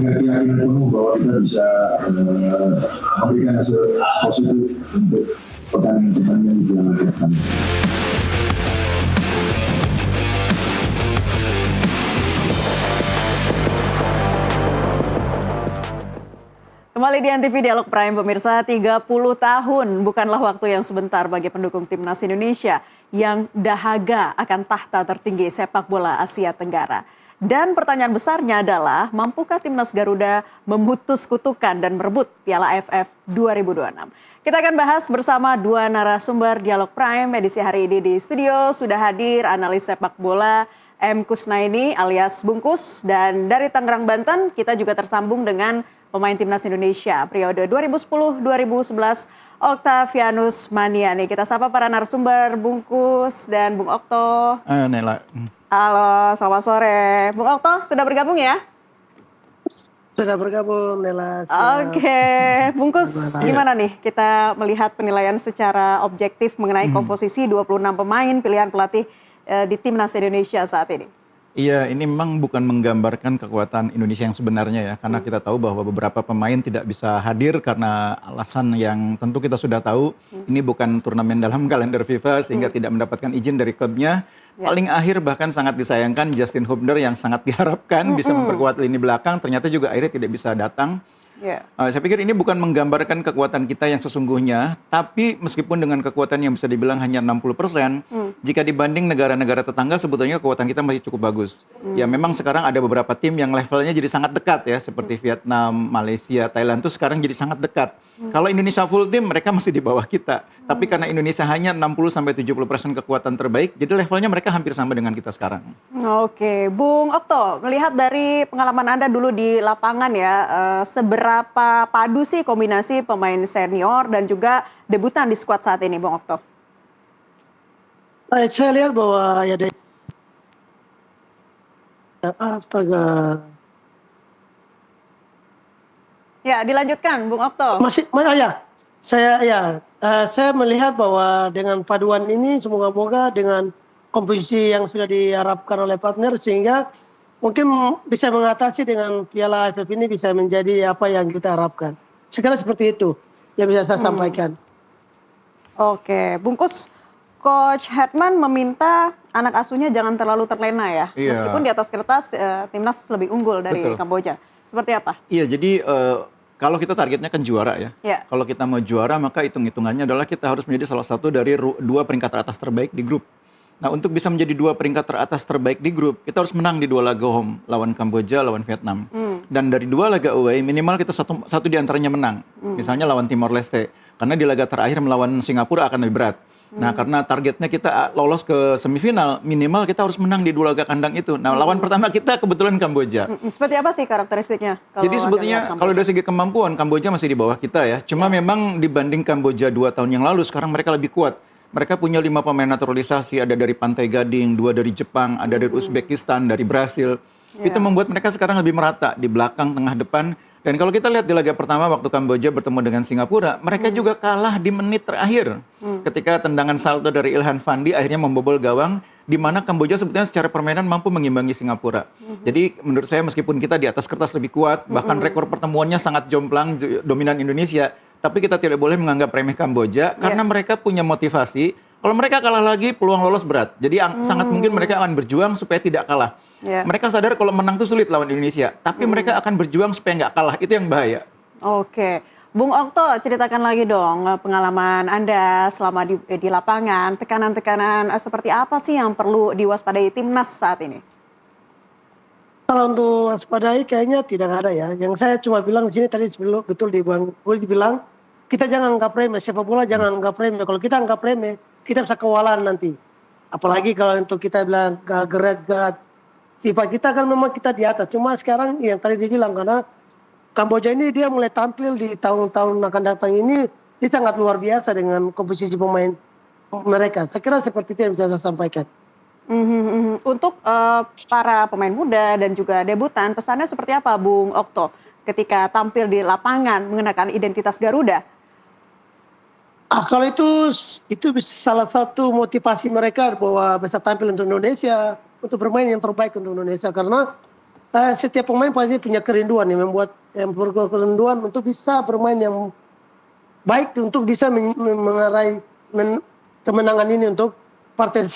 dengan keyakinan penuh bahwa kita bisa memberikan hasil positif untuk pertandingan-pertandingan di Piala AFF. Kembali di NTV Dialog Prime pemirsa, 30 tahun bukanlah waktu yang sebentar bagi pendukung Timnas Indonesia yang dahaga akan tahta tertinggi sepak bola Asia Tenggara. Dan pertanyaan besarnya adalah, mampukah Timnas Garuda memutus kutukan dan merebut Piala AFF 2026? Kita akan bahas bersama dua narasumber Dialog Prime edisi hari ini. Di studio sudah hadir analis sepak bola M. Kusnaini alias Bungkus, dan dari Tangerang, Banten kita juga tersambung dengan pemain Timnas Indonesia periode 2010-2011 Octavianus Maniani. Kita sapa para narasumber, Bungkus dan Bung Okto. Nela. Halo, selamat sore. Bung Okto sudah bergabung ya? Sudah bergabung, Nela. Oke, Bungkus, gimana nih kita melihat penilaian secara objektif mengenai komposisi 26 pemain pilihan pelatih di Timnas Indonesia saat ini? Iya, ini memang bukan menggambarkan kekuatan Indonesia yang sebenarnya ya, karena kita tahu bahwa beberapa pemain tidak bisa hadir karena alasan yang tentu kita sudah tahu. Ini bukan turnamen dalam kalender FIFA sehingga tidak mendapatkan izin dari klubnya. Paling akhir bahkan sangat disayangkan Justin Hubner yang sangat diharapkan bisa memperkuat lini belakang, ternyata juga akhirnya tidak bisa datang. Saya pikir ini bukan menggambarkan kekuatan kita yang sesungguhnya, tapi meskipun dengan kekuatan yang bisa dibilang hanya 60%, jika dibanding negara-negara tetangga sebetulnya kekuatan kita masih cukup bagus. Ya memang sekarang ada beberapa tim yang levelnya jadi sangat dekat ya, seperti Vietnam, Malaysia, Thailand itu sekarang jadi sangat dekat. Kalau Indonesia full tim mereka masih di bawah kita. Tapi karena Indonesia hanya 60-70% kekuatan terbaik, jadi levelnya mereka hampir sama dengan kita sekarang. Oke, Bung Okto, melihat dari pengalaman Anda dulu di lapangan ya, seberapa padu sih kombinasi pemain senior dan juga debutan di skuad saat ini, Bung Okto? Saya lihat bahwa ya astaga. Ya, dilanjutkan, Bung Okto. Saya melihat bahwa dengan paduan ini semoga-moga dengan komposisi yang sudah diharapkan oleh partner sehingga mungkin bisa mengatasi dengan Piala AFF ini bisa menjadi apa yang kita harapkan. Saya kira seperti itu yang bisa saya sampaikan. Oke, Bungkus, Coach Hetman meminta anak asuhnya jangan terlalu terlena ya. Meskipun di atas kertas timnas lebih unggul dari Kamboja. Seperti apa? Iya, jadi kalau kita targetnya kan juara ya. Kalau kita mau juara maka hitung-hitungannya adalah kita harus menjadi salah satu dari dua peringkat teratas terbaik di grup. Nah, untuk bisa menjadi dua peringkat teratas terbaik di grup, kita harus menang di dua laga home, lawan Kamboja, lawan Vietnam. Dan dari dua laga away, minimal kita satu di antaranya menang. Misalnya lawan Timor Leste. Karena di laga terakhir melawan Singapura akan lebih berat. Nah, karena targetnya kita lolos ke semifinal, minimal kita harus menang di dua laga kandang itu. Nah, lawan pertama kita kebetulan Kamboja. Seperti apa sih karakteristiknya? Jadi sebetulnya kalau dari segi kemampuan, Kamboja masih di bawah kita ya. Cuma memang dibanding Kamboja 2 tahun yang lalu, sekarang mereka lebih kuat. Mereka punya 5 pemain naturalisasi, ada dari Pantai Gading, 2 dari Jepang, ada dari Uzbekistan, dari Brasil. Itu membuat mereka sekarang lebih merata di belakang, tengah, depan. Dan kalau kita lihat di laga pertama waktu Kamboja bertemu dengan Singapura, mereka juga kalah di menit terakhir. Ketika tendangan salto dari Ilhan Fandi akhirnya membobol gawang, di mana Kamboja sebetulnya secara permainan mampu mengimbangi Singapura. Jadi menurut saya meskipun kita di atas kertas lebih kuat, bahkan rekor pertemuannya sangat jomplang dominan Indonesia, tapi kita tidak boleh menganggap remeh Kamboja karena mereka punya motivasi. Kalau mereka kalah lagi, peluang lolos berat. Jadi sangat mungkin mereka akan berjuang supaya tidak kalah. Mereka sadar kalau menang itu sulit lawan Indonesia, tapi mereka akan berjuang supaya nggak kalah. Itu yang bahaya. Oke, Bung Okto, ceritakan lagi dong pengalaman Anda selama di lapangan. Tekanan-tekanan seperti apa sih yang perlu diwaspadai timnas saat ini? Kalau untuk waspadai kayaknya tidak ada ya. Yang saya cuma bilang di sini tadi betul di Bang Bul dibilang, kita jangan anggap remeh, sepak bola jangan anggap remeh. Kalau kita anggap remeh, kita bisa kewalahan nanti. Apalagi kalau untuk kita bilang gerak sifat kita kan memang kita di atas. Cuma sekarang yang tadi dibilang karena Kamboja ini dia mulai tampil di tahun-tahun akan datang ini, dia sangat luar biasa dengan komposisi pemain mereka. Saya kira seperti itu yang bisa saya sampaikan. Untuk para pemain muda dan juga debutan, pesannya seperti apa Bung Okto ketika tampil di lapangan mengenakan identitas Garuda? Kalau itu bisa salah satu motivasi mereka bahwa bisa tampil untuk Indonesia, untuk bermain yang terbaik untuk Indonesia. Karena setiap pemain pasti punya kerinduan yang membuat kerinduan untuk bisa bermain yang baik untuk bisa mengarai kemenangan ini untuk partai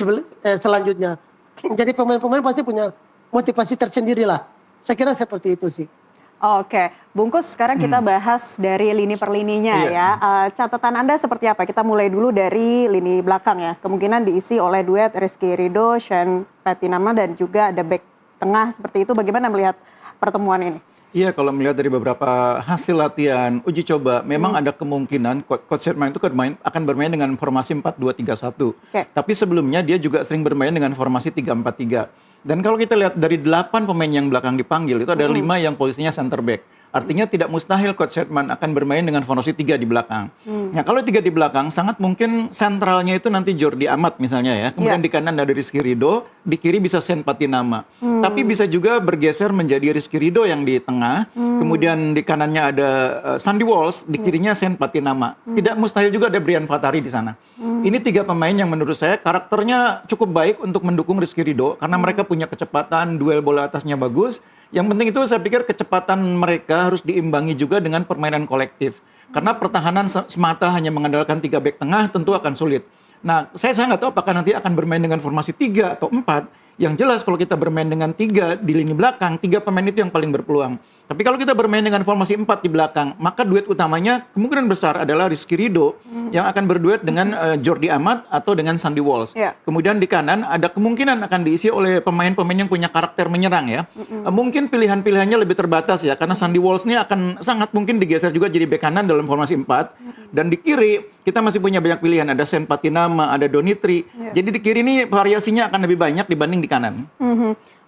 selanjutnya. Jadi pemain-pemain pasti punya motivasi tersendiri lah. Saya kira seperti itu sih. Oke, Bungkus sekarang kita bahas dari lini per lininya ya. Catatan Anda seperti apa? Kita mulai dulu dari lini belakang ya. Kemungkinan diisi oleh duet Rizky Ridho, Shane Patinama dan juga ada back tengah seperti itu. Bagaimana melihat pertemuan ini? Iya, kalau melihat dari beberapa hasil latihan, uji coba, memang ada kemungkinan Coach Sherman itu akan bermain dengan formasi 4-2-3-1. Tapi sebelumnya dia juga sering bermain dengan formasi 3-4-3. Dan kalau kita lihat dari 8 pemain yang belakang dipanggil, itu ada 5 yang posisinya center back. Artinya tidak mustahil Coach Sherman akan bermain dengan formasi 3 di belakang. Nah, kalau 3 di belakang, sangat mungkin sentralnya itu nanti Jordi Amat misalnya ya. Kemudian di kanan ada Rizky Ridho, di kiri bisa Shane Patinama. Tapi bisa juga bergeser menjadi Rizky Ridho yang di tengah, kemudian di kanannya ada Sandy Walsh, di kirinya Shane Patinama. Tidak mustahil juga ada Brian Fatari di sana. Ini 3 pemain yang menurut saya karakternya cukup baik untuk mendukung Rizky Ridho, karena mereka punya kecepatan, duel bola atasnya bagus. Yang penting itu saya pikir kecepatan mereka harus diimbangi juga dengan permainan kolektif. Karena pertahanan semata hanya mengandalkan 3 bek tengah tentu akan sulit. Nah, saya nggak tahu apakah nanti akan bermain dengan formasi 3 atau 4. Yang jelas kalau kita bermain dengan 3 di lini belakang, 3 pemain itu yang paling berpeluang. Tapi kalau kita bermain dengan formasi 4 di belakang, maka duet utamanya kemungkinan besar adalah Rizky Ridho yang akan berduet dengan Jordi Amat atau dengan Sandy Walsh. Kemudian di kanan ada kemungkinan akan diisi oleh pemain-pemain yang punya karakter menyerang ya. Mungkin pilihan-pilihannya lebih terbatas ya, karena Sandy Walsh ini akan sangat mungkin digeser juga jadi bek kanan dalam formasi 4. Dan di kiri kita masih punya banyak pilihan, ada Shane Patinama, ada Donitri. Jadi di kiri ini variasinya akan lebih banyak dibanding di kanan.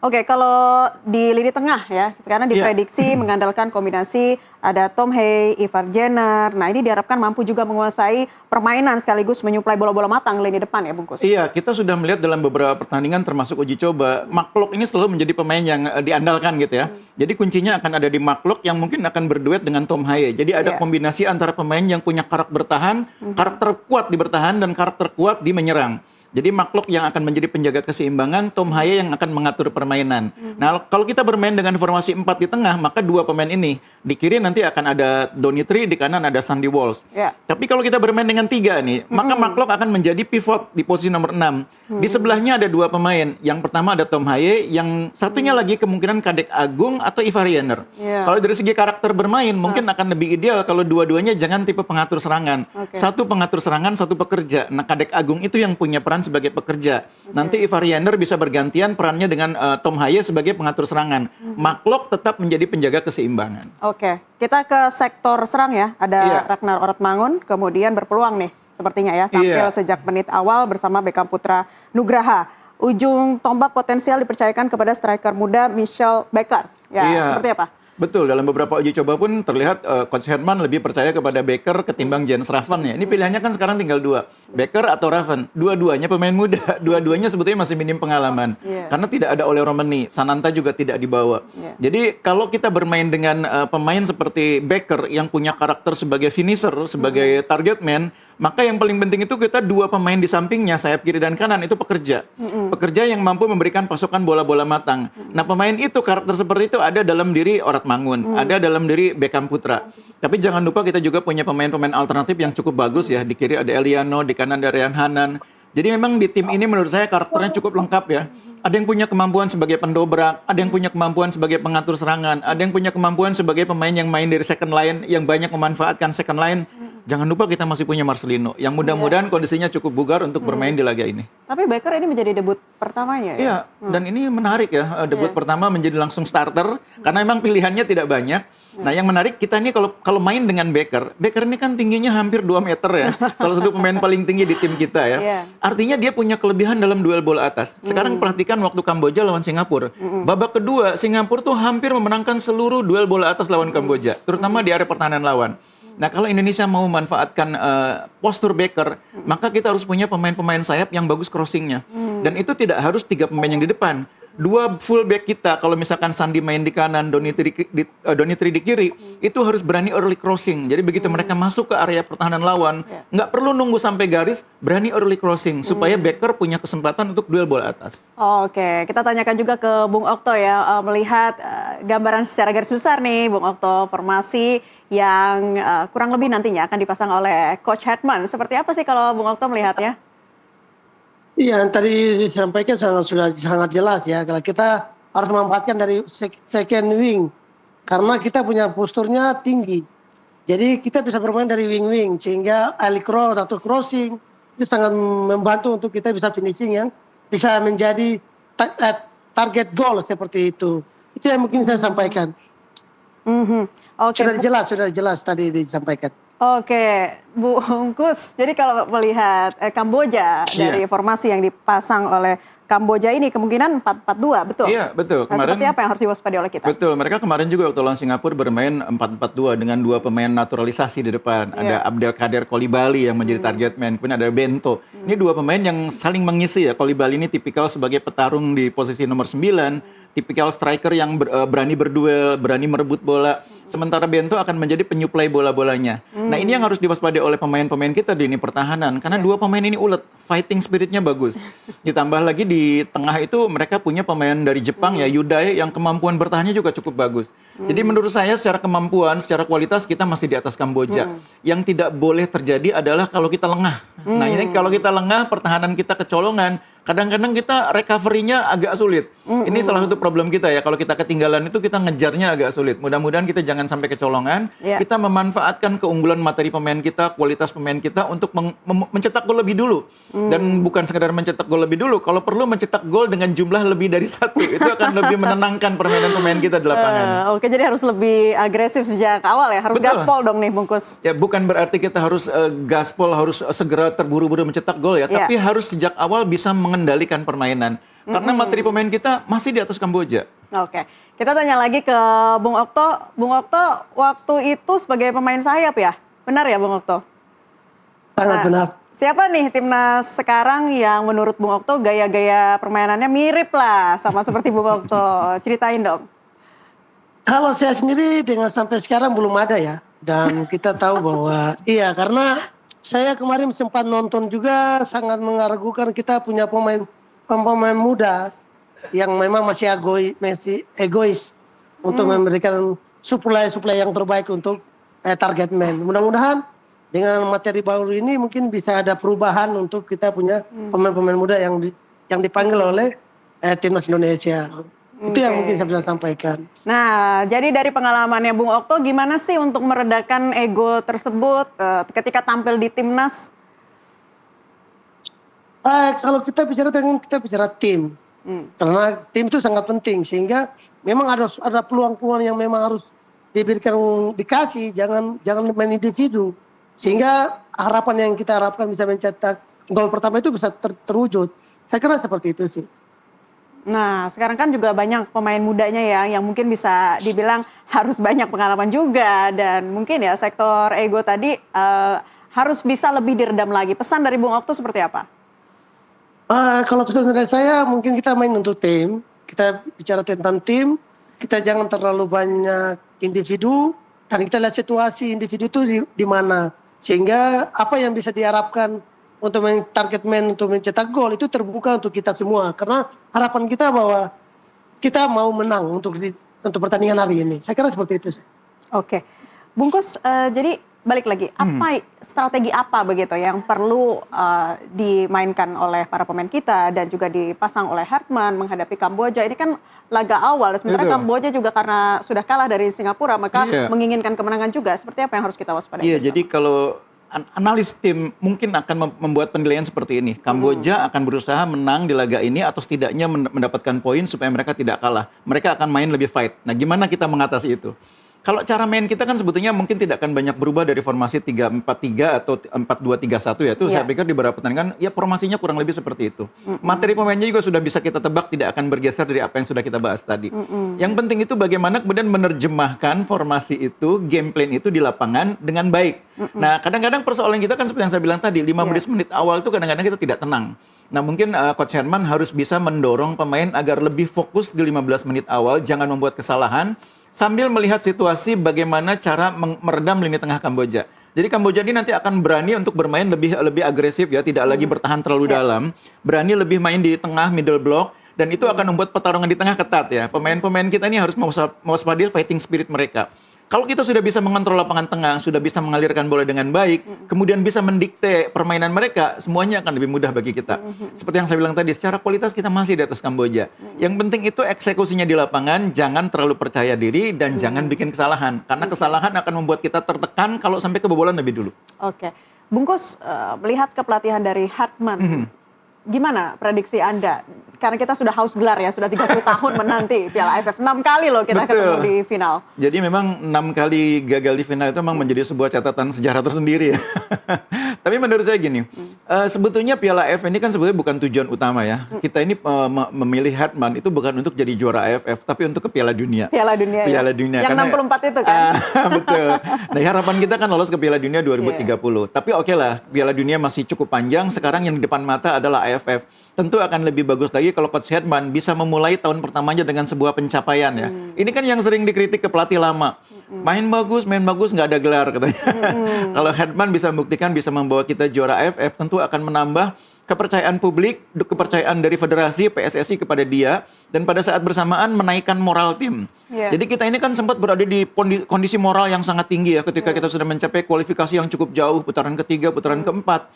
Oke, kalau di lini tengah ya, sekarang diprediksi mengandalkan kombinasi ada Tom Hay, Ivar Jenner. Nah, ini diharapkan mampu juga menguasai permainan sekaligus menyuplai bola-bola matang lini depan ya, Bungkus. Iya, kita sudah melihat dalam beberapa pertandingan termasuk uji coba, Mark ini selalu menjadi pemain yang diandalkan gitu ya. Jadi kuncinya akan ada di Mark yang mungkin akan berduet dengan Tom Hay. Jadi ada kombinasi antara pemain yang punya karakter bertahan, karakter kuat di bertahan dan karakter kuat di menyerang. Jadi Mark yang akan menjadi penjaga keseimbangan, Tom Haye yang akan mengatur permainan. Nah, kalau kita bermain dengan formasi 4 di tengah, maka 2 pemain ini. Di kiri nanti akan ada Donitri, di kanan ada Sandy Walsh. Tapi kalau kita bermain dengan 3 nih, maka Mark akan menjadi pivot di posisi nomor 6. Di sebelahnya ada 2 pemain. Yang pertama ada Tom Haye, yang satunya lagi kemungkinan Kadek Agung atau Ivar Jenner. Kalau dari segi karakter bermain, mungkin akan lebih ideal kalau dua-duanya jangan tipe pengatur serangan. Satu pengatur serangan, satu pekerja. Nah, Kadek Agung itu yang punya peran sebagai pekerja. Nanti Ivar Jenner bisa bergantian perannya dengan Tom Haye sebagai pengatur serangan. Mark tetap menjadi penjaga keseimbangan. Oke, kita ke sektor serang ya. Ada Ragnar Ortmangun, kemudian berpeluang nih sepertinya ya. Tampil sejak menit awal bersama Beckham Putra Nugraha. Ujung tombak potensial dipercayakan kepada striker muda Michel Becker. Seperti apa? Betul, dalam beberapa uji coba pun terlihat Coach Herman lebih percaya kepada Becker ketimbang Jens Raven ya. Ini pilihannya kan sekarang tinggal 2, Becker atau Raven. Dua-duanya pemain muda, dua-duanya sebetulnya masih minim pengalaman. Karena tidak ada Ole Romani, Sananta juga tidak dibawa. Jadi kalau kita bermain dengan pemain seperti Becker yang punya karakter sebagai finisher, sebagai target man, maka yang paling penting itu kita 2 pemain di sampingnya, sayap kiri dan kanan, itu pekerja. Pekerja yang mampu memberikan pasokan bola-bola matang. Nah, pemain itu, karakter seperti itu ada dalam diri Ortmangun, ada dalam diri Beckham Putra. Tapi jangan lupa kita juga punya pemain-pemain alternatif yang cukup bagus ya. Di kiri ada Eliano, di kanan ada Ryan Hanan. Jadi memang di tim ini menurut saya karakternya cukup lengkap ya. Ada yang punya kemampuan sebagai pendobrak, ada yang punya kemampuan sebagai pengatur serangan, ada yang punya kemampuan sebagai pemain yang main dari second line, yang banyak memanfaatkan second line. Jangan lupa kita masih punya Marcelino, yang mudah-mudahan kondisinya cukup bugar untuk bermain di laga ini. Tapi Becker ini menjadi debut pertamanya ya? Iya, dan ini menarik ya, debut pertama menjadi langsung starter, karena memang pilihannya tidak banyak. Nah, yang menarik kita ini kalau main dengan Becker ini kan tingginya hampir 2 meter ya. Salah satu pemain paling tinggi di tim kita ya. Artinya dia punya kelebihan dalam duel bola atas. Sekarang perhatikan waktu Kamboja lawan Singapura. Babak kedua, Singapura tuh hampir memenangkan seluruh duel bola atas lawan Kamboja, terutama di area pertahanan lawan. Nah, kalau Indonesia mau memanfaatkan postur Becker, maka kita harus punya pemain-pemain sayap yang bagus crossingnya. Dan itu tidak harus 3 pemain yang di depan. Dua fullback kita, kalau misalkan Sandi main di kanan, Donitri di kiri, itu harus berani early crossing. Jadi begitu mereka masuk ke area pertahanan lawan, nggak perlu nunggu sampai garis, berani early crossing supaya backer punya kesempatan untuk duel bola atas. Oke, kita tanyakan juga ke Bung Okto ya, melihat gambaran secara garis besar nih, Bung Okto, formasi yang kurang lebih nantinya akan dipasang oleh Coach Hetman. Seperti apa sih kalau Bung Okto melihatnya? Iya, yang tadi disampaikan sudah sangat jelas ya. Kalau kita harus memanfaatkan dari second wing, karena kita punya posturnya tinggi. Jadi kita bisa bermain dari wing-wing, sehingga early cross atau crossing itu sangat membantu untuk kita bisa finishing yang bisa menjadi target goal seperti itu. Itu yang mungkin saya sampaikan. Oke. Sudah jelas tadi disampaikan. Oke, Bungkus. Jadi kalau melihat Kamboja dari formasi yang dipasang oleh Kamboja ini kemungkinan 4-4-2, betul? Iya, betul. Nah, seperti apa yang harus diwaspadai oleh kita? Betul, mereka kemarin juga waktu lawan Singapura bermain 4-4-2 dengan dua pemain naturalisasi di depan. Ada Abdel Kader Kolibali yang menjadi target man, kemudian ada Bento. Ini dua pemain yang saling mengisi ya. Kolibali ini tipikal sebagai petarung di posisi nomor 9, tipikal striker yang berani berduel, berani merebut bola. Sementara Bento akan menjadi penyuplai bola-bolanya. Nah, ini yang harus diwaspadai oleh pemain-pemain kita di lini pertahanan. Karena dua pemain ini ulet, fighting spiritnya bagus. Ditambah lagi di tengah itu mereka punya pemain dari Jepang ya, Yudai, yang kemampuan bertahannya juga cukup bagus. Jadi menurut saya secara kemampuan, secara kualitas kita masih di atas Kamboja. Yang tidak boleh terjadi adalah kalau kita lengah. Nah, ini kalau kita lengah, pertahanan kita kecolongan, kadang-kadang kita recovery-nya agak sulit. Ini salah satu problem kita ya. Kalau kita ketinggalan itu kita ngejarnya agak sulit. Mudah-mudahan kita jangan sampai kecolongan. Kita memanfaatkan keunggulan materi pemain kita, kualitas pemain kita untuk mencetak gol lebih dulu. Dan bukan sekedar mencetak gol lebih dulu. Kalau perlu mencetak gol dengan jumlah lebih dari 1. Itu akan lebih menenangkan permainan pemain kita di lapangan. Oke, jadi harus lebih agresif sejak awal ya. Harus gaspol dong nih, Bungkus. Ya, bukan berarti kita harus gaspol, harus segera terburu-buru mencetak gol ya. Tapi harus sejak awal bisa mengendalikan permainan. Karena materi pemain kita masih di atas Kamboja. Oke, kita tanya lagi ke Bung Okto. Bung Okto, waktu itu sebagai pemain sayap ya? Benar ya, Bung Okto? Sangat benar. Siapa nih timnas sekarang yang menurut Bung Okto gaya-gaya permainannya mirip lah sama seperti Bung Okto? Ceritain dong. Kalau saya sendiri dengan sampai sekarang belum ada ya. Dan kita tahu bahwa iya, karena saya kemarin sempat nonton juga, sangat mengagumkan kita punya pemain muda yang memang masih egois untuk memberikan suplai yang terbaik untuk target man. Mudah-mudahan dengan materi baru ini mungkin bisa ada perubahan untuk kita punya pemain-pemain muda yang dipanggil oleh timnas Indonesia. Itu yang mungkin saya bisa sampaikan. Nah, jadi dari pengalamannya Bung Okto, gimana sih untuk meredakan ego tersebut ketika tampil di timnas? Kalau kita bicara tim, karena tim itu sangat penting, sehingga memang ada peluang-peluang yang memang harus dikasih, jangan main individu, sehingga harapan yang kita harapkan bisa mencetak gol pertama itu bisa terwujud. Saya kira seperti itu sih. Nah, sekarang kan juga banyak pemain mudanya ya, yang mungkin bisa dibilang harus banyak pengalaman juga, dan mungkin ya sektor ego tadi harus bisa lebih diredam lagi. Pesan dari Bung Okto seperti apa? Kalau pesan dari saya, mungkin kita main untuk tim, kita bicara tentang tim, kita jangan terlalu banyak individu, dan kita lihat situasi individu itu di mana, sehingga apa yang bisa diharapkan untuk target man untuk mencetak gol itu terbuka untuk kita semua, karena harapan kita bahwa kita mau menang untuk pertandingan hari ini. Saya kira seperti itu sih. Oke, Bungkus, jadi balik lagi, strategi apa begitu yang perlu dimainkan oleh para pemain kita dan juga dipasang oleh Hetman menghadapi Kamboja? Ini kan laga awal, sementara Kamboja juga karena sudah kalah dari Singapura, maka menginginkan kemenangan juga. Seperti apa yang harus kita waspadai? Iya, jadi kalau analis tim mungkin akan membuat penilaian seperti ini. Kamboja akan berusaha menang di laga ini atau setidaknya mendapatkan poin supaya mereka tidak kalah. Mereka akan main lebih fight. Nah, gimana kita mengatasi itu? Kalau cara main kita kan sebetulnya mungkin tidak akan banyak berubah dari formasi 3-4-3 atau 4-2-3-1 ya. Itu saya pikir di beberapa pertandingan ya formasinya kurang lebih seperti itu. Materi pemainnya juga sudah bisa kita tebak tidak akan bergeser dari apa yang sudah kita bahas tadi. Yang penting itu bagaimana kemudian menerjemahkan formasi itu, game plan itu di lapangan dengan baik. Nah, kadang-kadang persoalan kita kan seperti yang saya bilang tadi, 15 menit awal itu kadang-kadang kita tidak tenang. Nah mungkin Coach Herman harus bisa mendorong pemain agar lebih fokus di 15 menit awal, jangan membuat kesalahan, sambil melihat situasi bagaimana cara meredam lini tengah Kamboja. Jadi Kamboja ini nanti akan berani untuk bermain lebih agresif ya, tidak lagi bertahan terlalu dalam, berani lebih main di tengah middle block, dan itu akan membuat pertarungan di tengah ketat ya. Pemain-pemain kita ini harus mewaspadai fighting spirit mereka. Kalau kita sudah bisa mengontrol lapangan tengah, sudah bisa mengalirkan bola dengan baik, kemudian bisa mendikte permainan mereka, semuanya akan lebih mudah bagi kita. Seperti yang saya bilang tadi, secara kualitas kita masih di atas Kamboja. Yang penting itu eksekusinya di lapangan, jangan terlalu percaya diri dan jangan bikin kesalahan. Karena kesalahan akan membuat kita tertekan kalau sampai kebobolan lebih dulu. Oke. Bungkus, melihat kepelatihan dari Hartman, gimana prediksi Anda? Karena kita sudah haus gelar ya, sudah 30 tahun menanti Piala AFF. 6 kali loh kita ketemu di final. Jadi memang 6 kali gagal di final itu memang menjadi sebuah catatan sejarah tersendiri ya. Tapi menurut saya gini, sebetulnya Piala AFF ini kan sebetulnya bukan tujuan utama ya. Kita ini memilih Hartman itu bukan untuk jadi juara AFF, tapi untuk ke Piala Dunia. Piala Dunia Piala ya. Dunia. Yang Karena, 64 itu kan. Betul. Nah harapan kita kan lolos ke Piala Dunia 2030. Tapi oke lah, Piala Dunia masih cukup panjang. Sekarang yang di depan mata adalah AFF. Tentu akan lebih bagus lagi kalau Coach Herman bisa memulai tahun pertamanya dengan sebuah pencapaian ya. Ini kan yang sering dikritik ke pelatih lama. Main bagus, nggak ada gelar katanya. Kalau Herman bisa membuktikan bisa membawa kita juara AFF, tentu akan menambah kepercayaan publik, kepercayaan dari federasi, PSSI kepada dia, dan pada saat bersamaan menaikkan moral tim. Jadi kita ini kan sempat berada di kondisi moral yang sangat tinggi ya ketika kita sudah mencapai kualifikasi yang cukup jauh, putaran ketiga, putaran keempat.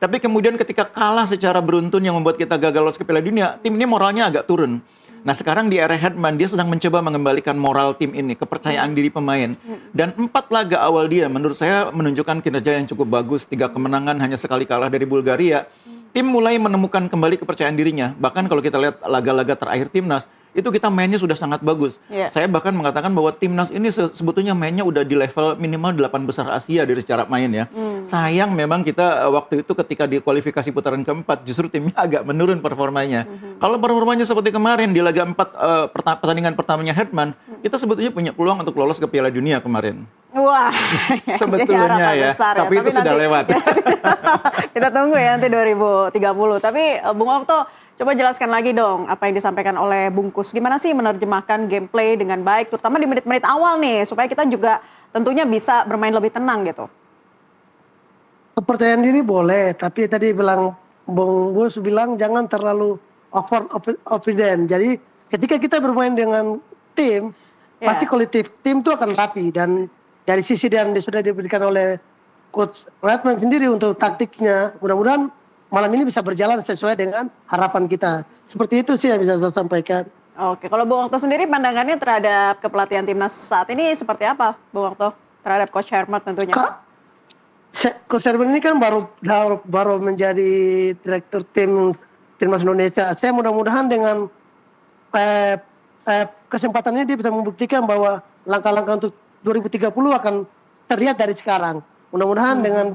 Tapi kemudian ketika kalah secara beruntun yang membuat kita gagal lolos ke Piala Dunia, tim ini moralnya agak turun. Nah sekarang di era Hartman, dia sedang mencoba mengembalikan moral tim ini, kepercayaan diri pemain. Dan 4 laga awal dia, menurut saya menunjukkan kinerja yang cukup bagus. 3 kemenangan, hanya sekali kalah dari Bulgaria. Tim mulai menemukan kembali kepercayaan dirinya. Bahkan kalau kita lihat laga-laga terakhir Timnas, itu kita mainnya sudah sangat bagus. Saya bahkan mengatakan bahwa Timnas ini sebetulnya mainnya udah di level minimal 8 besar Asia dari secara main ya. Sayang memang kita waktu itu ketika di kualifikasi putaran keempat justru timnya agak menurun performanya. Kalau performanya seperti kemarin di laga 4 pertandingan pertamanya Hartman, kita sebetulnya punya peluang untuk lolos ke Piala Dunia kemarin. Wah, sebetulnya ya, besar tapi itu sudah lewat. Kita tunggu ya nanti 2030. Tapi Bung Okto, coba jelaskan lagi dong apa yang disampaikan oleh Bungkus. Gimana sih menerjemahkan gameplay dengan baik, terutama di menit-menit awal nih, supaya kita juga tentunya bisa bermain lebih tenang gitu. Kepercayaan diri boleh, tapi tadi Bung Gus bilang jangan terlalu confident. Jadi ketika kita bermain dengan tim, pasti kolektif tim itu akan rapi, dan dari sisi yang sudah diberikan oleh Coach Hartman sendiri untuk taktiknya, mudah-mudahan malam ini bisa berjalan sesuai dengan harapan kita. Seperti itu sih yang bisa saya sampaikan. Oke, kalau Bung Okto sendiri pandangannya terhadap kepelatihan timnas saat ini seperti apa, Bung Okto? Terhadap Coach Herman tentunya. Coach Herman ini kan baru menjadi direktur timnas Indonesia. Saya mudah-mudahan dengan kesempatannya dia bisa membuktikan bahwa langkah-langkah untuk 2030 akan terlihat dari sekarang. Mudah-mudahan dengan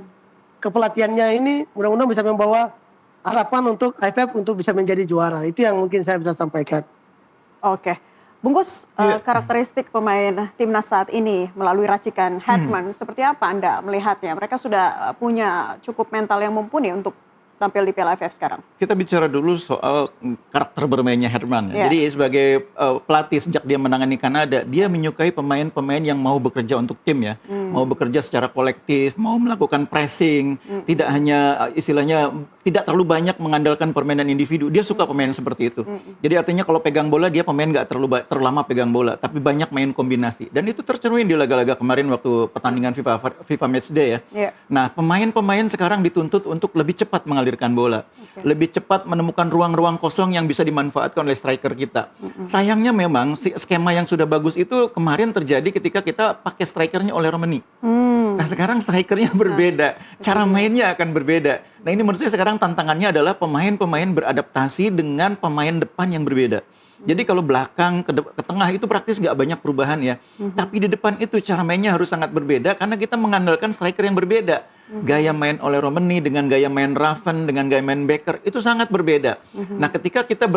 kepelatihannya ini, mudah-mudahan bisa membawa harapan untuk AFF untuk bisa menjadi juara. Itu yang mungkin saya bisa sampaikan. Oke. Bungkus, karakteristik pemain timnas saat ini melalui racikan Hartman, seperti apa Anda melihatnya? Mereka sudah punya cukup mental yang mumpuni untuk tampil di Piala AFF sekarang. Kita bicara dulu soal karakter bermainnya Hartman. Jadi sebagai pelatih sejak dia menangani Kanada, dia menyukai pemain-pemain yang mau bekerja untuk tim ya. Mau bekerja secara kolektif, mau melakukan pressing, tidak hanya istilahnya tidak terlalu banyak mengandalkan permainan individu. Dia suka pemain seperti itu. Jadi artinya kalau pegang bola, dia pemain nggak terlalu lama pegang bola, tapi banyak main kombinasi. Dan itu tercermin di laga-laga kemarin waktu pertandingan FIFA Matchday ya. Nah, pemain-pemain sekarang dituntut untuk lebih cepat mengalirkan bola, lebih cepat menemukan ruang-ruang kosong yang bisa dimanfaatkan oleh striker kita. Sayangnya memang skema yang sudah bagus itu kemarin terjadi ketika kita pakai strikernya oleh Romani. Nah sekarang strikernya berbeda, cara mainnya akan berbeda. Nah ini menurut saya sekarang tantangannya adalah pemain-pemain beradaptasi dengan pemain depan yang berbeda. Jadi kalau belakang ke tengah itu praktis nggak banyak perubahan ya. Tapi di depan itu cara mainnya harus sangat berbeda karena kita mengandalkan striker yang berbeda. Gaya main oleh Romani dengan gaya main Raven dengan gaya main Becker itu sangat berbeda. Nah ketika kita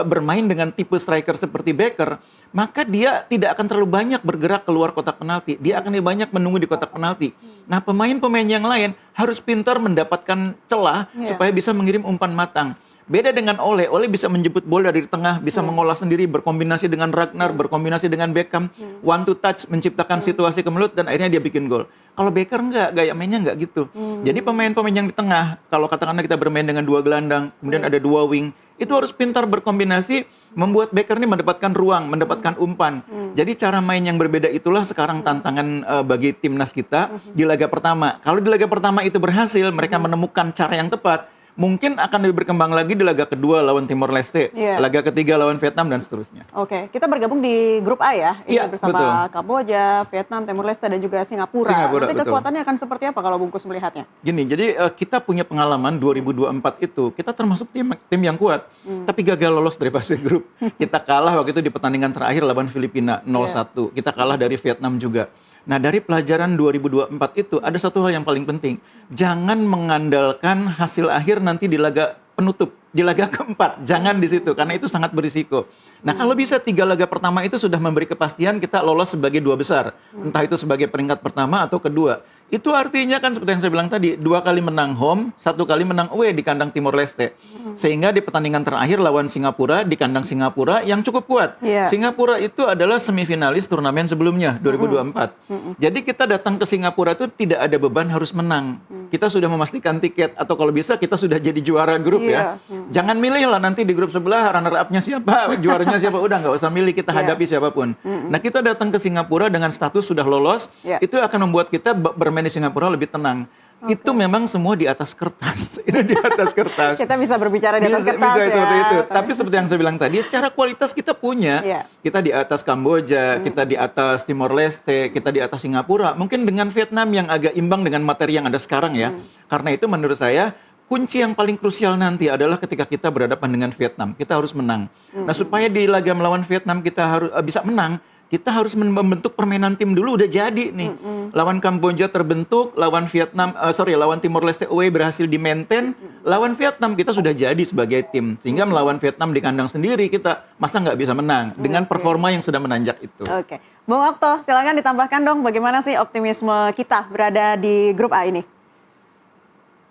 bermain dengan tipe striker seperti Becker, maka dia tidak akan terlalu banyak bergerak keluar kotak penalti. Dia akan lebih banyak menunggu di kotak penalti. Nah pemain-pemain yang lain harus pintar mendapatkan celah supaya bisa mengirim umpan matang. Beda dengan Ole bisa menjemput bola dari tengah, bisa mengolah sendiri, berkombinasi dengan Ragnar, berkombinasi dengan Beckham, one to touch, menciptakan situasi kemelut dan akhirnya dia bikin gol. Kalau Becker enggak, gaya mainnya enggak gitu. Jadi pemain-pemain yang di tengah, kalau katakanlah kita bermain dengan 2 gelandang, kemudian ada 2 wing, itu harus pintar berkombinasi, membuat Becker ini mendapatkan ruang, mendapatkan umpan. Jadi cara main yang berbeda itulah sekarang tantangan bagi timnas kita di laga pertama. Kalau di laga pertama itu berhasil, mereka menemukan cara yang tepat, mungkin akan lebih berkembang lagi di laga kedua lawan Timor Leste, laga ketiga lawan Vietnam dan seterusnya. Oke, kita bergabung di grup A ya, ini Iya, bersama betul. Kamboja, Vietnam, Timor Leste dan juga Singapura. Nanti Betul. kekuatannya akan seperti apa kalau Bungkus melihatnya? Gini, jadi kita punya pengalaman 2024 itu, kita termasuk tim yang kuat, tapi gagal lolos dari fase grup. Kita kalah waktu itu di pertandingan terakhir lawan Filipina 0-1. Kita kalah dari Vietnam juga. Nah, dari pelajaran 2024 itu ada satu hal yang paling penting. Jangan mengandalkan hasil akhir nanti di laga penutup, di laga keempat. Jangan di situ, karena itu sangat berisiko. Nah, kalau bisa 3 laga pertama itu sudah memberi kepastian kita lolos sebagai 2 besar. Entah itu sebagai peringkat pertama atau kedua. Itu artinya kan seperti yang saya bilang tadi, 2 kali menang home, 1 kali menang away di kandang Timor Leste. Sehingga di pertandingan terakhir lawan Singapura, di kandang Singapura yang cukup kuat. Singapura itu adalah semifinalis turnamen sebelumnya, 2024. Jadi kita datang ke Singapura itu tidak ada beban harus menang. Kita sudah memastikan tiket, atau kalau bisa kita sudah jadi juara grup ya. Jangan milih lah nanti di grup sebelah runner up-nya siapa, juaranya siapa, udah nggak usah milih, kita hadapi siapapun. Nah, kita datang ke Singapura dengan status sudah lolos, itu akan membuat kita bermain di Singapura lebih tenang. Itu memang semua di atas kertas. Itu di atas kertas. Kita bisa berbicara di atas kertas bisa ya. seperti itu. Tapi seperti yang saya bilang tadi, secara kualitas kita punya. Kita di atas Kamboja, kita di atas Timor Leste, kita di atas Singapura. Mungkin dengan Vietnam yang agak imbang dengan materi yang ada sekarang ya. Karena itu menurut saya, kunci yang paling krusial nanti adalah ketika kita berhadapan dengan Vietnam. Kita harus menang. Nah, supaya di laga melawan Vietnam kita harus bisa menang, kita harus membentuk permainan tim dulu, udah jadi nih. Lawan Kamboja terbentuk, lawan Timor Leste away berhasil di-maintain, lawan Vietnam kita sudah jadi sebagai tim. Sehingga melawan Vietnam di kandang sendiri kita masa nggak bisa menang dengan performa yang sudah menanjak itu. Oke. Bung Okto, silakan ditambahkan dong bagaimana sih optimisme kita berada di grup A ini?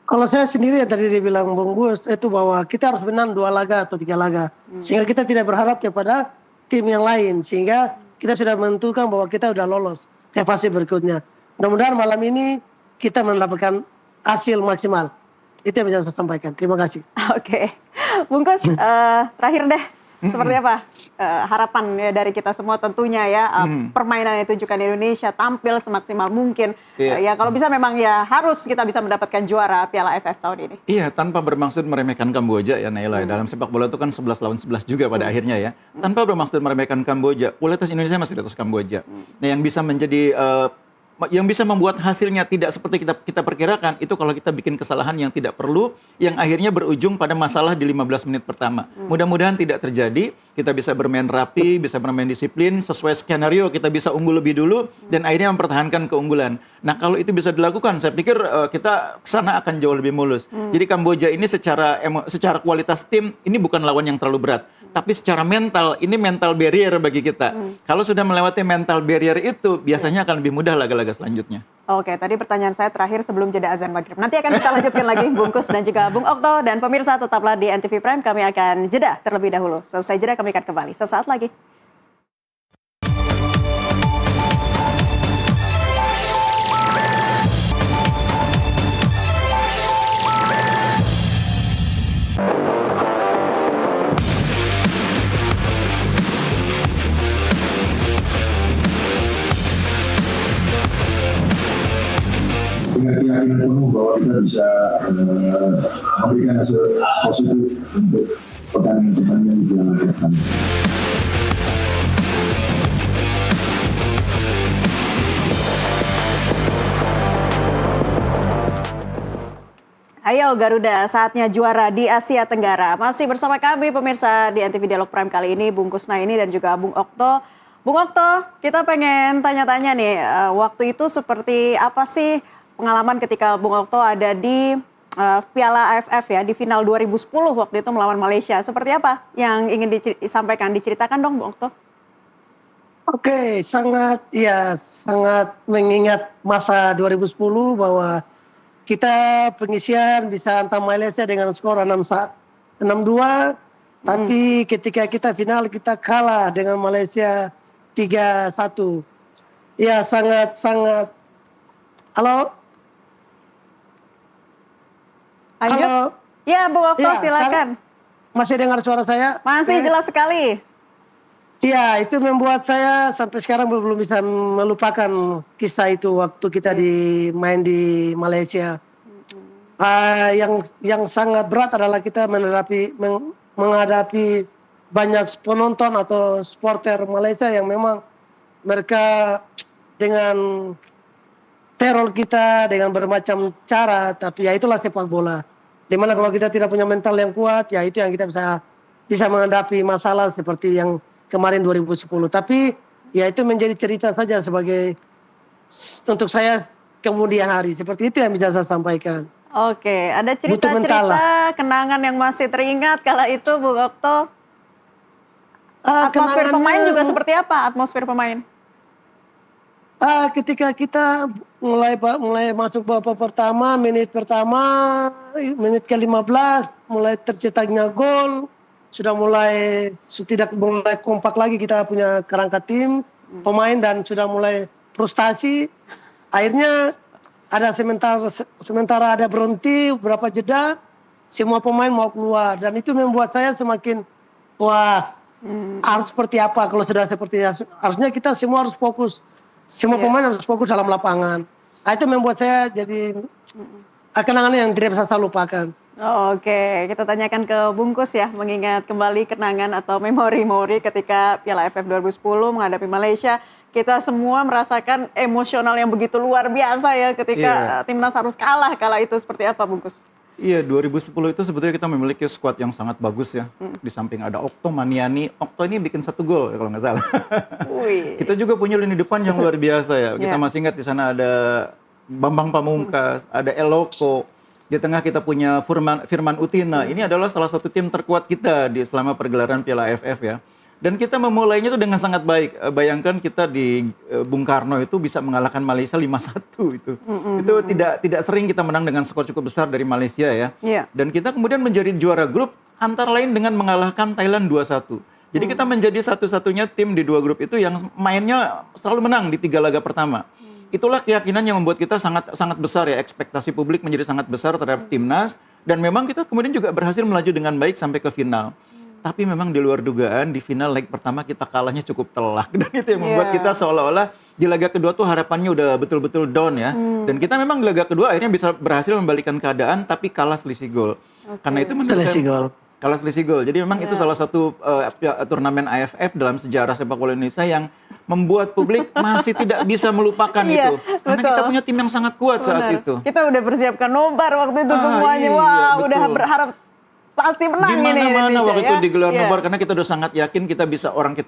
Kalau saya sendiri yang tadi dibilang Bung Gus itu bahwa kita harus menang 2 laga atau 3 laga. Sehingga kita tidak berharap kepada tim yang lain. Sehingga kita sudah menentukan bahwa kita sudah lolos ke fase berikutnya. Mudah-mudahan malam ini kita mendapatkan hasil maksimal. Itu yang bisa saya sampaikan. Terima kasih. Oke. Bungkus, terakhir deh. Seperti apa harapan ya dari kita semua tentunya ya. Permainan yang ditunjukkan Indonesia tampil semaksimal mungkin. Ya kalau bisa memang ya harus kita bisa mendapatkan juara Piala AFF tahun ini. Iya, tanpa bermaksud meremehkan Kamboja ya Naila. Dalam sepak bola itu kan 11 lawan 11 juga pada akhirnya ya. Tanpa bermaksud meremehkan Kamboja, kualitas Indonesia masih di atas Kamboja. Nah, yang bisa menjadi yang bisa membuat hasilnya tidak seperti kita perkirakan itu kalau kita bikin kesalahan yang tidak perlu, yang akhirnya berujung pada masalah di 15 menit pertama. Mudah-mudahan tidak terjadi, kita bisa bermain rapi, bisa bermain disiplin, sesuai skenario kita bisa unggul lebih dulu, dan akhirnya mempertahankan keunggulan. Nah, kalau itu bisa dilakukan, saya pikir kita kesana akan jauh lebih mulus. Jadi Kamboja ini secara kualitas tim, ini bukan lawan yang terlalu berat. Tapi secara mental, ini mental barrier bagi kita. Kalau sudah melewati mental barrier itu, biasanya akan lebih mudah laga-laga selanjutnya. Oke, tadi pertanyaan saya terakhir sebelum jeda azan maghrib. Nanti akan kita lanjutkan lagi, Bungkus dan juga Bung Okto. Dan pemirsa tetaplah di NTV Prime, kami akan jeda terlebih dahulu. Selesai jeda, kami akan kembali sesaat lagi. Dengan keyakinan penuh bahwa kita bisa memberikan hasil positif untuk pertandingan-pertandingan di Piala AFF. Ayo Garuda, saatnya juara di Asia Tenggara. Masih bersama kami pemirsa di NTV Dialog Prime kali ini, Bung Kusnaini dan juga Bung Okto. Bung Okto, kita pengen tanya-tanya nih, waktu itu seperti apa sih pengalaman ketika Bung Okto ada di Piala AFF ya, di final 2010 waktu itu melawan Malaysia. Seperti apa yang ingin disampaikan, diceritakan dong Bung Okto? Oke, sangat mengingat masa 2010 bahwa kita pengisian bisa hantam Malaysia dengan skor 6-1 6-2, tapi ketika kita final kita kalah dengan Malaysia 3-1. Ya sangat. Halo? Lanjut. Halo? Ya, Bung Okto, Ya, silakan. Masih dengar suara saya? Masih Ya. jelas sekali. Iya, itu membuat saya sampai sekarang belum bisa melupakan kisah itu waktu kita main di Malaysia. Yang sangat berat adalah kita menghadapi banyak penonton atau supporter Malaysia yang memang mereka dengan teror kita dengan bermacam cara, tapi ya itulah sepak bola. Dimana kalau kita tidak punya mental yang kuat, ya itu yang kita bisa menghadapi masalah seperti yang kemarin 2010. Tapi ya itu menjadi cerita saja untuk saya kemudian hari. Seperti itu yang bisa saya sampaikan. Oke, ada Butuh mental cerita-cerita kenangan yang masih teringat kala itu, Bung Okto? Atmosfer pemain juga seperti apa? Atmosfer pemain? Ketika kita mulai masuk babak pertama, menit ke-15, mulai tercetaknya gol, sudah mulai kompak lagi kita punya kerangka tim, pemain dan sudah mulai frustasi. Akhirnya ada sementara ada berhenti, beberapa jeda, semua pemain mau keluar dan itu membuat saya semakin harus seperti apa kalau sudah seperti harusnya kita semua harus fokus. Semua pemain harus fokus dalam lapangan. Itu membuat saya jadi kenangan yang tidak bisa saya lupakan. Oke, kita tanyakan ke Bungkus ya, mengingat kembali kenangan atau memori-memori ketika Piala AFF 2010 menghadapi Malaysia. Kita semua merasakan emosional yang begitu luar biasa ya ketika timnas harus kalah kala itu. Seperti apa, Bungkus? Iya, 2010 itu sebetulnya kita memiliki skuad yang sangat bagus ya. Di samping ada Okto, Maniani. Okto ini bikin 1 gol ya kalau nggak salah. Kita juga punya lini depan yang luar biasa ya. Kita masih ingat di sana ada Bambang Pamungkas, ada Eloko. Di tengah kita punya Firman Utina. Ini adalah salah satu tim terkuat kita selama pergelaran Piala AFF ya. Dan kita memulainya itu dengan sangat baik. Bayangkan kita di Bung Karno itu bisa mengalahkan Malaysia 5-1 itu. Itu tidak sering kita menang dengan skor cukup besar dari Malaysia ya. Dan kita kemudian menjadi juara grup antara lain dengan mengalahkan Thailand 2-1. Jadi kita menjadi satu-satunya tim di 2 grup itu yang mainnya selalu menang di 3 laga pertama. Itulah keyakinan yang membuat kita sangat besar ya, ekspektasi publik menjadi sangat besar terhadap timnas dan memang kita kemudian juga berhasil melaju dengan baik sampai ke final. Tapi memang di luar dugaan di final leg pertama kita kalahnya cukup telak dan itu yang membuat kita seolah-olah di laga kedua tuh harapannya udah betul-betul down ya. Dan kita memang di laga kedua akhirnya bisa berhasil membalikan keadaan tapi kalah selisih gol. Karena itu menurut saya kalah selisih gol. Jadi memang itu salah satu turnamen AFF dalam sejarah sepak bola Indonesia yang membuat publik masih tidak bisa melupakan itu. Karena kita punya tim yang sangat kuat saat itu. Kita udah persiapkan nobar waktu itu semuanya. Udah berharap pasti menang ini Dimana-mana waktu itu digelar nobar karena kita udah sangat yakin kita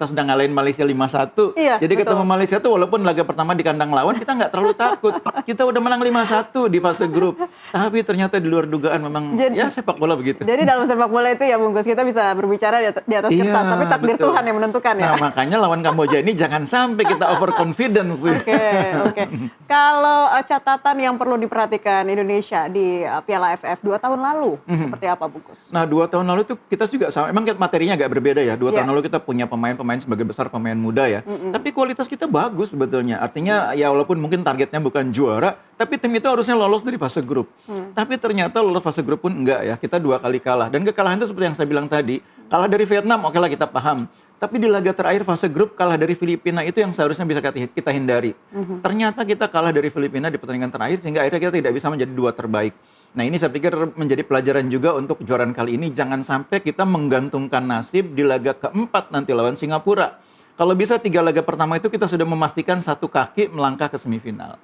sedang ngalahin Malaysia 5-1. Jadi ketemu Malaysia tuh walaupun laga pertama di kandang lawan kita nggak terlalu takut. Kita udah menang 5-1 di fase grup. Tapi ternyata di luar dugaan memang ya sepak bola begitu. Jadi dalam sepak bola itu ya Bungkus kita bisa berbicara di atas kertas, tapi takdir Tuhan yang menentukan ya. Nah makanya lawan Kamboja ini jangan sampai kita overconfidence. Oke. Kalau catatan yang perlu diperhatikan Indonesia di Piala AFF 2 tahun lalu seperti apa Bungkus? Nah 2 tahun lalu itu kita juga sama, emang materinya agak berbeda ya. 2 tahun lalu kita punya pemain-pemain sebagai besar pemain muda ya. Tapi kualitas kita bagus sebetulnya. Artinya ya walaupun mungkin targetnya bukan juara, tapi tim itu harusnya lolos dari fase grup. Tapi ternyata lolos fase grup pun enggak ya. Kita 2 kali kalah. Dan kekalahan itu seperti yang saya bilang tadi, kalah dari Vietnam oke lah kita paham. Tapi di laga terakhir fase grup kalah dari Filipina itu yang seharusnya bisa kita hindari. Ternyata kita kalah dari Filipina di pertandingan terakhir sehingga akhirnya kita tidak bisa menjadi 2 terbaik. Nah ini saya pikir menjadi pelajaran juga untuk kejuaraan kali ini. Jangan sampai kita menggantungkan nasib di laga keempat nanti lawan Singapura. Kalau bisa 3 laga pertama itu kita sudah memastikan 1 kaki melangkah ke semifinal.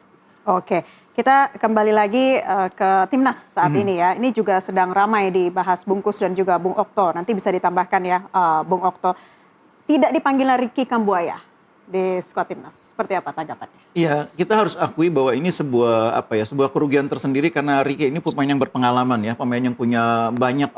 Oke, kita kembali lagi ke timnas saat ini ya. Ini juga sedang ramai dibahas Bungkus dan juga Bung Okto. Nanti bisa ditambahkan ya Bung Okto. Tidak dipanggil Ricky Kambuaya di skuad timnas. Seperti apa tanggapannya? Iya, kita harus akui bahwa ini sebuah kerugian tersendiri karena Ricky ini pemain yang berpengalaman ya, pemain yang punya banyak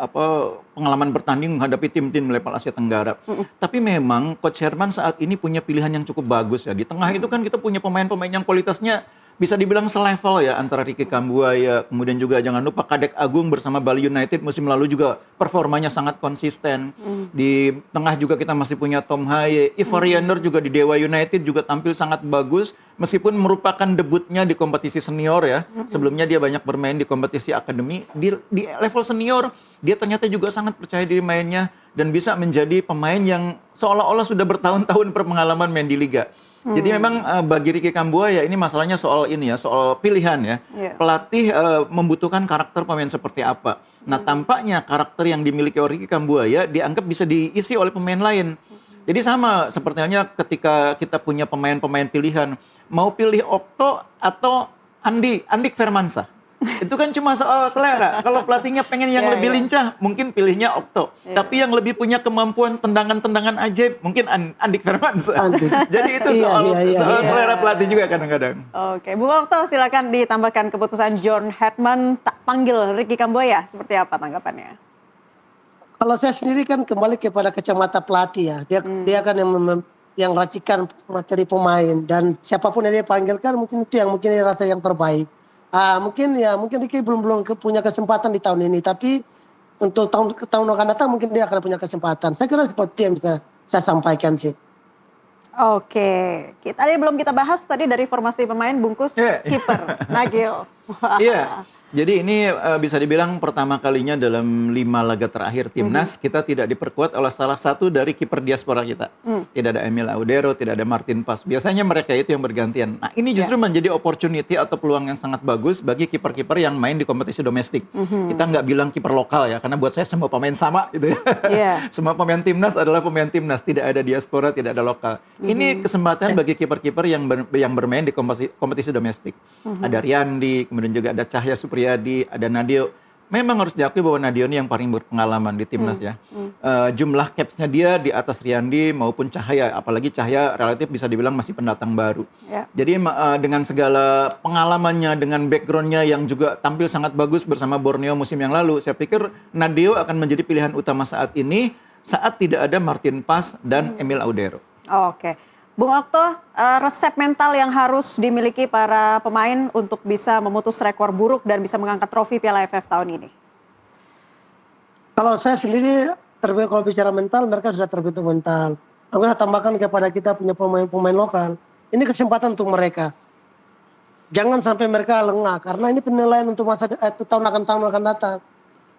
pengalaman bertanding menghadapi tim-tim level Asia Tenggara. Tapi memang Coach Herman saat ini punya pilihan yang cukup bagus ya. Di tengah itu kan kita punya pemain-pemain yang kualitasnya bisa dibilang selevel ya antara Ricky Kambuaya, kemudian juga jangan lupa Kadek Agung bersama Bali United musim lalu juga performanya sangat konsisten. Di tengah juga kita masih punya Tom Haye, Ivarianer juga di Dewa United juga tampil sangat bagus meskipun merupakan debutnya di kompetisi senior ya. Sebelumnya dia banyak bermain di kompetisi akademi. Di level senior dia ternyata juga sangat percaya diri mainnya dan bisa menjadi pemain yang seolah-olah sudah bertahun-tahun berpengalaman main di liga. Jadi memang bagi Ricky Kambuaya ini masalahnya soal ini ya, soal pilihan ya. Pelatih membutuhkan karakter pemain seperti apa. Nah, tampaknya karakter yang dimiliki oleh Ricky Kambuaya dianggap bisa diisi oleh pemain lain. Jadi sama seperti halnya ketika kita punya pemain-pemain pilihan, mau pilih Okto atau Andik Firmansyah. Itu kan cuma soal selera. Kalau pelatihnya pengen yang lebih lincah, mungkin pilihnya Okto. Tapi yang lebih punya kemampuan tendangan-tendangan ajaib, mungkin Andik Firmansyah. Jadi itu soal selera pelatih juga kadang-kadang. Oke, Bung Okto silakan ditambahkan keputusan John Hetman tak panggil Ricky Kambuaya. Seperti apa tanggapannya? Kalau saya sendiri kan kembali kepada kacamata pelatih ya. Dia kan yang racikan materi pemain dan siapapun yang dia panggilkan mungkin itu yang mungkin dia rasa yang terbaik. Mungkin Ricky belum punya kesempatan di tahun ini, tapi untuk tahun akan datang mungkin dia akan punya kesempatan. Saya kira seperti yang bisa saya sampaikan sih. Oke, belum kita bahas tadi dari formasi pemain bungkus kiper Nagio. Iya. Jadi ini bisa dibilang pertama kalinya dalam 5 laga terakhir timnas kita tidak diperkuat oleh salah satu dari kiper diaspora kita. Tidak ada Emil Audero, tidak ada Martin Pas. Biasanya mereka itu yang bergantian. Nah, ini justru menjadi opportunity atau peluang yang sangat bagus bagi kiper-kiper yang main di kompetisi domestik. Kita nggak bilang kiper lokal ya, karena buat saya semua pemain sama gitu ya. Semua pemain timnas adalah pemain timnas, tidak ada diaspora, tidak ada lokal. Ini kesempatan bagi kiper-kiper yang bermain di kompetisi domestik. Ada Riyandi, kemudian juga ada Cahya Supriyadi, ada Nadio. Memang harus diakui bahwa Nadio ini yang paling berpengalaman di timnas ya. Jumlah caps-nya dia di atas Riyandi maupun Cahya, apalagi Cahya relatif bisa dibilang masih pendatang baru. Jadi dengan segala pengalamannya, dengan background-nya yang juga tampil sangat bagus bersama Borneo musim yang lalu, saya pikir Nadio akan menjadi pilihan utama saat ini saat tidak ada Martin Pas dan Emil Audero. Oke. Bung Okto, resep mental yang harus dimiliki para pemain untuk bisa memutus rekor buruk dan bisa mengangkat trofi Piala AFF tahun ini? Kalau saya sendiri, kalau bicara mental, mereka sudah terbentuk mental. Aku akan tambahkan kepada kita punya pemain-pemain lokal. Ini kesempatan untuk mereka. Jangan sampai mereka lengah, karena ini penilaian untuk tahun akan datang.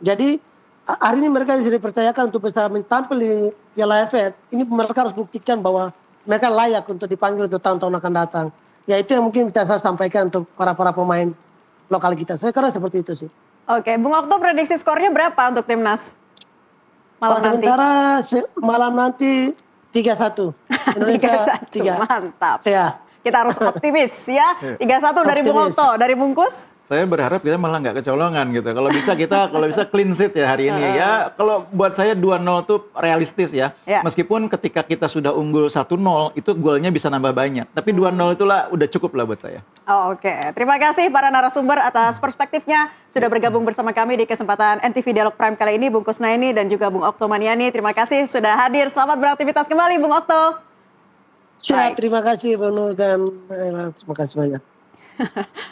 Jadi, hari ini mereka bisa dipercayakan untuk bisa tampil di Piala AFF. Ini mereka harus buktikan bahwa mereka layak untuk dipanggil untuk tahun-tahun akan datang. Ya itu yang mungkin saya sampaikan untuk para pemain lokal kita. Saya kira seperti itu sih. Oke, Bung Okto prediksi skornya berapa untuk timnas malam nanti? Sementara malam nanti 3-1. Indonesia 3. Mantap. Ya. Kita harus optimis ya. 3-1 dari Bung Okto, dari Bungkus. Saya berharap kita malah nggak kecolongan gitu. Kalau bisa clean sheet ya hari ini ya. Kalau buat saya 2-0 tuh realistis ya. Meskipun ketika kita sudah unggul 1-0 itu golnya bisa nambah banyak. Tapi 2-0 itulah udah cukup lah buat saya. Oke, terima kasih para narasumber atas perspektifnya sudah bergabung bersama kami di kesempatan NTV Dialog Prime kali ini, Bung Kusnaini dan juga Bung Okto Maniani. Terima kasih sudah hadir. Selamat beraktivitas kembali, Bung Okto. Siap, terima kasih Bono dan terima kasih banyak.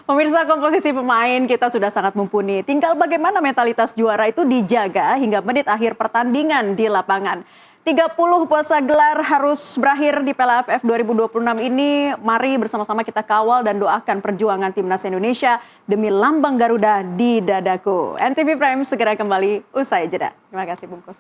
Pemirsa, komposisi pemain kita sudah sangat mumpuni. Tinggal bagaimana mentalitas juara itu dijaga hingga menit akhir pertandingan di lapangan. 30 puasa gelar harus berakhir di Piala AFF 2026 ini. Mari bersama-sama kita kawal dan doakan perjuangan timnas Indonesia demi lambang Garuda di dadaku. NTV Prime segera kembali usai jeda. Terima kasih bungkus.